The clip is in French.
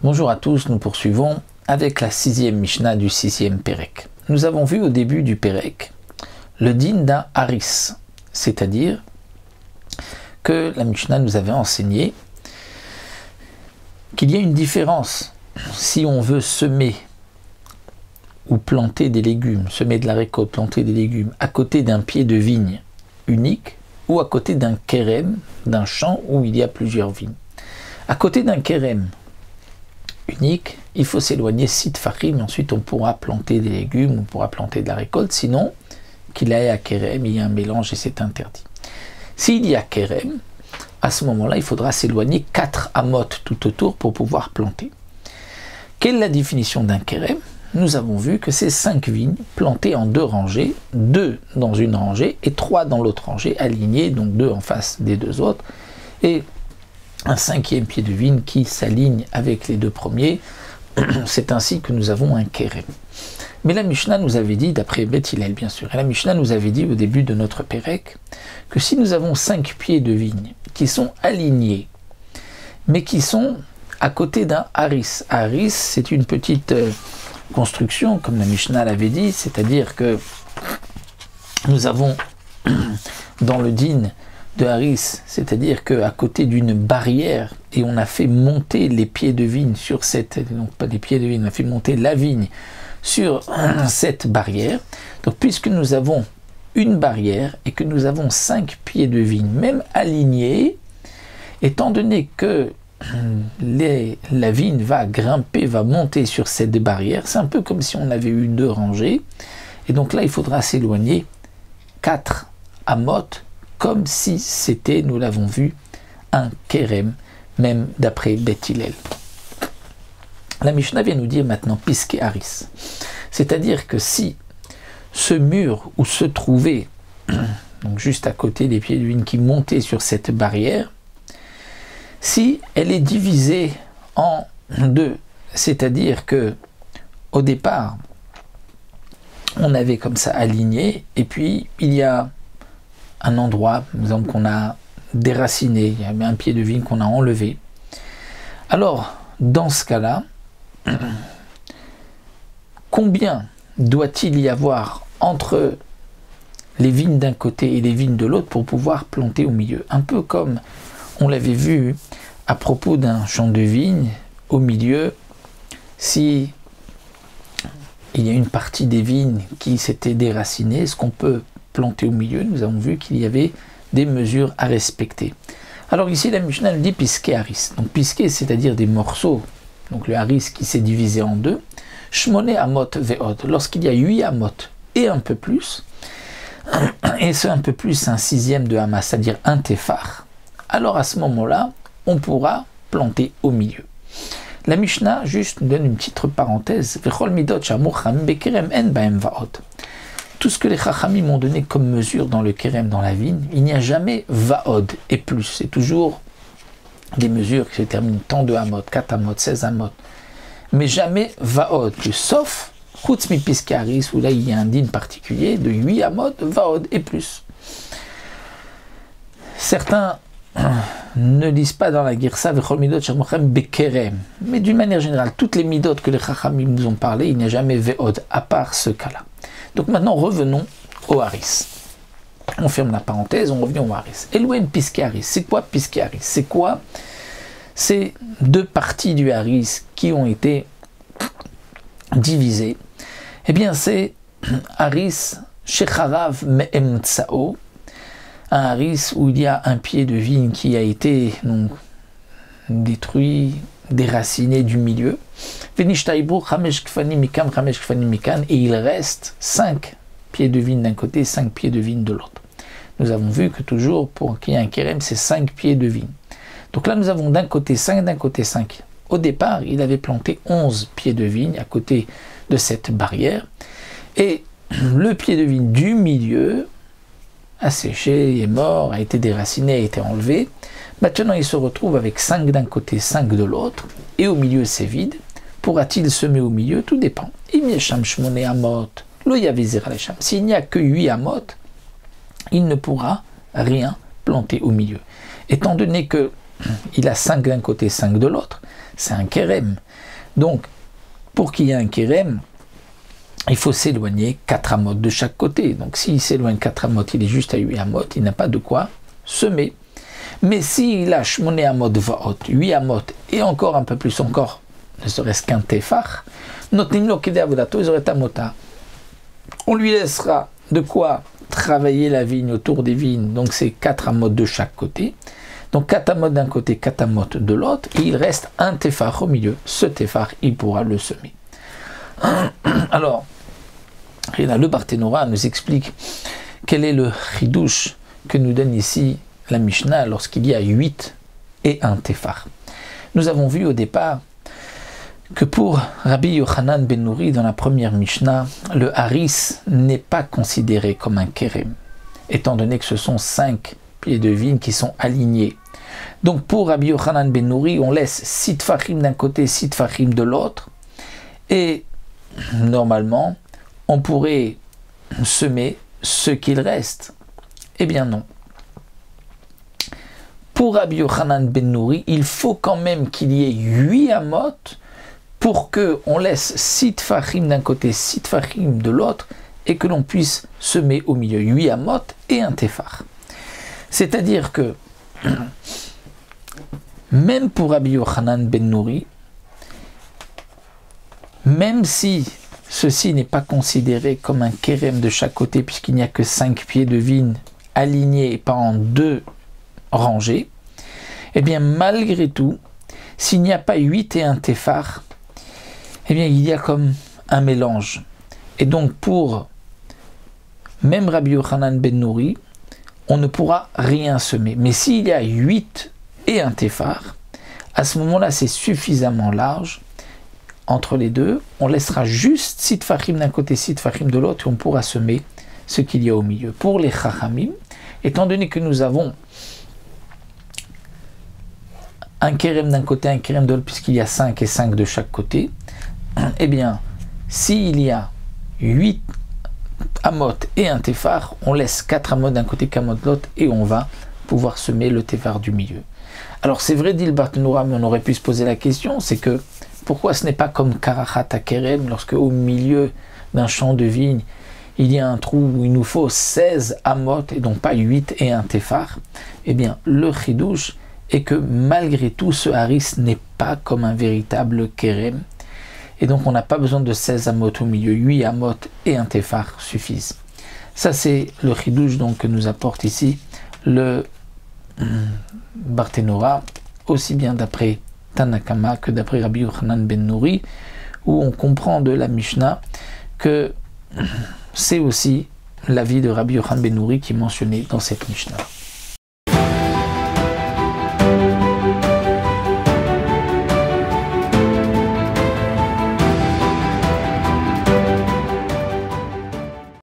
Bonjour à tous, nous poursuivons avec la 6e Mishnah du 6e Pérek. Nous avons vu au début du Pérek le din d'un haris, c'est-à-dire que la Mishnah nous avait enseigné qu'il y a une différence si on veut semer ou planter des légumes, semer de la récolte, planter des légumes à côté d'un pied de vigne unique ou à côté d'un kérem, d'un champ où il y a plusieurs vignes. À côté d'un kérem unique, il faut s'éloigner 6 tfachim, ensuite on pourra planter des légumes, on pourra planter de la récolte, sinon qu'il aille à kérem, il y a un mélange et c'est interdit. S'il y a kérem, à ce moment-là, il faudra s'éloigner 4 amotes tout autour pour pouvoir planter. Quelle est la définition d'un kérem? Nous avons vu que c'est 5 vignes plantées en 2 rangées, 2 dans une rangée et 3 dans l'autre rangée, alignées, donc 2 en face des 2 autres, et un 5e pied de vigne qui s'aligne avec les 2 premiers. C'est ainsi que nous avons un kérem. Mais la Mishnah nous avait dit, d'après Beth Hillel bien sûr, et la Mishnah nous avait dit au début de notre Pérek, que si nous avons 5 pieds de vigne qui sont alignés, mais qui sont à côté d'un haris. Haris, c'est une petite construction, comme la Mishnah l'avait dit, c'est-à-dire que nous avons dans le din de haris, c'est-à-dire qu'à côté d'une barrière, et on a fait monter les pieds de vigne sur cette, non pas des pieds de vigne, on a fait monter la vigne sur cette barrière. Donc puisque nous avons une barrière et que nous avons 5 pieds de vigne, même alignés, étant donné que la vigne va grimper, va monter sur cette barrière, c'est un peu comme si on avait eu 2 rangées, et donc là il faudra s'éloigner 4 amotes, comme si c'était, nous l'avons vu, un kérem, même d'après Beth Hillel. La Mishnah vient nous dire maintenant piske haris, c'est-à-dire que si ce mur où se trouvait, donc juste à côté des pieds de vigne qui montaient sur cette barrière, si elle est divisée en 2, c'est-à-dire que au départ on avait comme ça aligné, et puis il y a un endroit, par exemple, qu'on a déraciné, il y a un pied de vigne qu'on a enlevé. Alors, dans ce cas-là, combien doit-il y avoir entre les vignes d'un côté et les vignes de l'autre pour pouvoir planter au milieu? Un peu comme on l'avait vu à propos d'un champ de vigne, au milieu, si il y a une partie des vignes qui s'était déracinée, est-ce qu'on peut planter au milieu? Nous avons vu qu'il y avait des mesures à respecter. Alors ici, la Mishnah nous dit piske haris. Donc piske, c'est-à-dire des morceaux. Donc le haris qui s'est divisé en 2. Shmone amot ve'od. Lorsqu'il y a 8 amot et un peu plus, et ce un peu plus, un 6e de hamas, c'est-à-dire un téphar, alors à ce moment-là, on pourra planter au milieu. La Mishnah juste nous donne une petite parenthèse. Vechol midot shamur chamim bekerem en baem va'od. Tout ce que les Chachamim m'ont donné comme mesure dans le kérem, dans la vigne, il n'y a jamais vaod et plus. C'est toujours des mesures qui se terminent tant de amot, 4 amot, 16 amot. Mais jamais vaod plus. Sauf chutz mi piske haris, où là il y a un din particulier de 8 amot, vaod et plus. Certains ne lisent pas dans la girsa vechol midot shamochem bekerem. Mais d'une manière générale, toutes les midot que les Chachamim nous ont parlé, il n'y a jamais vaod, à part ce cas-là. Donc maintenant, revenons au haris. On ferme la parenthèse, on revient au haris. Elouen piske haris. C'est quoi piske haris? C'est quoi ces 2 parties du haris qui ont été divisées? Eh bien, c'est haris shecharav me'emtsao, un haris où il y a un pied de vigne qui a été donc détruit, déraciné du milieu, et il reste 5 pieds de vigne d'un côté, 5 pieds de vigne de l'autre. Nous avons vu que toujours pour qu'il y ait un kérem, c'est 5 pieds de vigne. Donc là nous avons d'un côté 5, d'un côté 5. Au départ, il avait planté 11 pieds de vigne à côté de cette barrière, et le pied de vigne du milieu a séché, est mort, a été déraciné, a été enlevé. Maintenant, il se retrouve avec 5 d'un côté, 5 de l'autre, et au milieu, c'est vide. Pourra-t-il semer au milieu? Tout dépend. S'il n'y a que 8 amot, il ne pourra rien planter au milieu. Étant donné qu'il a 5 d'un côté, 5 de l'autre, c'est un kérem. Donc, pour qu'il y ait un kérem, il faut s'éloigner 4 amot de chaque côté. Donc, s'il s'éloigne 4 amot, il est juste à 8 amot, il n'a pas de quoi semer. Mais s'il a shmoné amot vaot, 8 amot, et encore un peu plus encore, ne serait-ce qu'un tefar, notnim kede avodato, ils auraient amota. On lui laissera de quoi travailler la vigne autour des vignes, donc c'est 4 amot de chaque côté. Donc 4 amot d'un côté, 4 amot de l'autre, et il reste un tefar au milieu. Ce tefar, il pourra le semer. Alors, le Barthénora nous explique quel est le chidouche que nous donne ici la Mishnah lorsqu'il y a 8 et un tefar. Nous avons vu au départ que pour Rabbi Yochanan ben Nouri, dans la première Mishnah, le haris n'est pas considéré comme un kérem, étant donné que ce sont 5 pieds de vigne qui sont alignés. Donc pour Rabbi Yochanan ben Nouri, on laisse 6 tfachim d'un côté, 6 tfachim de l'autre, et normalement, on pourrait semer ce qu'il reste. Eh bien non. Pour Rabbi Yochanan ben Nouri, il faut quand même qu'il y ait 8 amot pour qu'on laisse 6 tfachim d'un côté, 6 tfachim de l'autre, et que l'on puisse semer au milieu 8 amot et un tefar. C'est-à-dire que, même pour Rabbi Yochanan ben Nouri, même si ceci n'est pas considéré comme un kérem de chaque côté, puisqu'il n'y a que 5 pieds de vigne alignés et pas en 2 rangées, eh bien malgré tout, s'il n'y a pas 8 et un tefar, eh bien il y a comme un mélange. Et donc pour même Rabbi Yochanan ben Nouri, on ne pourra rien semer. Mais s'il y a 8 et un tefar, à ce moment-là c'est suffisamment large. Entre les deux, on laissera juste 6 tfachim d'un côté, 6 tfachim de l'autre, et on pourra semer ce qu'il y a au milieu. Pour les chachamim, étant donné que nous avons un kérem d'un côté, un kérem de l'autre, puisqu'il y a 5 et 5 de chaque côté, eh bien, s'il y a 8 amot et un tefar, on laisse 4 amot d'un côté, 4 amot de l'autre, et on va pouvoir semer le tefar du milieu. Alors c'est vrai, dit le Barthénora, mais on aurait pu se poser la question, c'est que pourquoi ce n'est pas comme karachat à kerem, lorsque au milieu d'un champ de vigne, il y a un trou où il nous faut 16 amot et donc pas 8 et un tefar? Eh bien, le chidouche est que malgré tout, ce haris n'est pas comme un véritable kerem. Et donc, on n'a pas besoin de 16 amot au milieu, 8 amot et un tefar suffisent. Ça, c'est le chidouche donc, que nous apporte ici le Barthénora, aussi bien d'après Tanakama que d'après Rabbi Yochanan ben Nouri, où on comprend de la Mishnah que c'est aussi l'avis de Rabbi Yochanan ben Nouri qui est mentionné dans cette Mishnah.